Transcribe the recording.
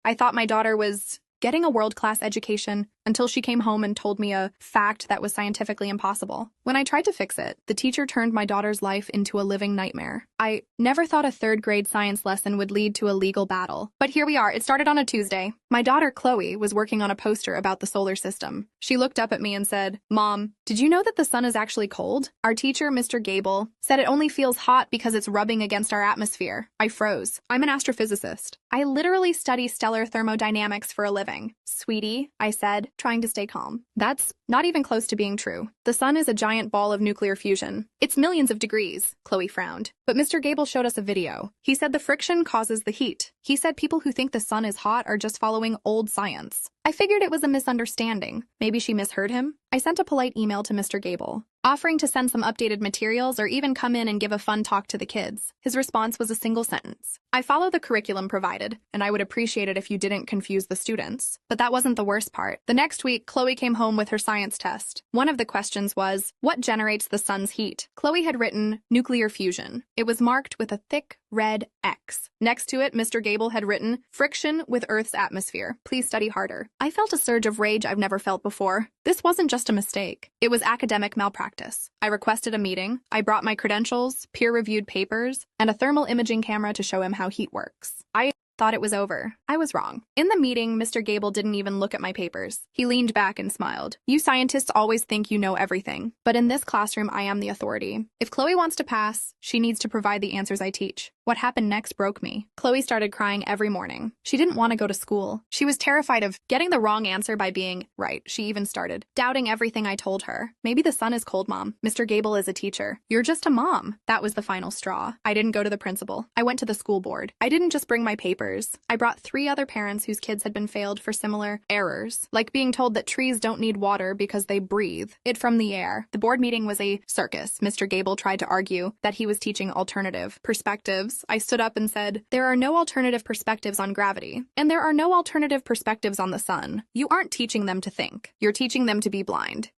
I thought my daughter was getting a world-class education until she came home and told me a fact that was scientifically impossible. When I tried to fix it, the teacher turned my daughter's life into a living nightmare. I never thought a third-grade science lesson would lead to a legal battle. But here we are. It started on a Tuesday. My daughter, Chloe, was working on a poster about the solar system. She looked up at me and said, "Mom, did you know that the sun is actually cold?" Our teacher, Mr. Gable, said it only feels hot because it's rubbing against our atmosphere. I froze. I'm an astrophysicist. I literally study stellar thermodynamics for a living. Sweetie, I said, trying to stay calm. That's not even close to being true. The sun is a giant ball of nuclear fusion. It's millions of degrees, Chloe frowned. But Mr. Gable showed us a video. He said the friction causes the heat. He said people who think the sun is hot are just following old science. I figured it was a misunderstanding. Maybe she misheard him. I sent a polite email to Mr. Gable, offering to send some updated materials or even come in and give a fun talk to the kids. His response was a single sentence. "I follow the curriculum provided, and I would appreciate it if you didn't confuse the students." But that wasn't the worst part. The next week, Chloe came home with her science test. One of the questions was, what generates the sun's heat? Chloe had written, nuclear fusion. It was marked with a thick red X. Next to it, Mr. Gable had written, friction with Earth's atmosphere. Please study harder. I felt a surge of rage I've never felt before. This wasn't just a mistake. It was academic malpractice. I requested a meeting. I brought my credentials, peer-reviewed papers, and a thermal imaging camera to show him how heat works. I thought it was over. I was wrong. In the meeting, Mr. Gable didn't even look at my papers. He leaned back and smiled. "You scientists always think you know everything, but in this classroom, I am the authority. If Chloe wants to pass, she needs to provide the answers I teach." What happened next broke me. Chloe started crying every morning. She didn't want to go to school. She was terrified of getting the wrong answer by being right. She even started doubting everything I told her. "Maybe the sun is cold, Mom. Mr. Gable is a teacher. You're just a mom." That was the final straw. I didn't go to the principal. I went to the school board. I didn't just bring my papers. I brought 3 other parents whose kids had been failed for similar errors, like being told that trees don't need water because they breathe it from the air. The board meeting was a circus. Mr. Gable tried to argue that he was teaching alternative perspectives. I stood up and said, "There are no alternative perspectives on gravity, and there are no alternative perspectives on the sun. You aren't teaching them to think. You're teaching them to be blind."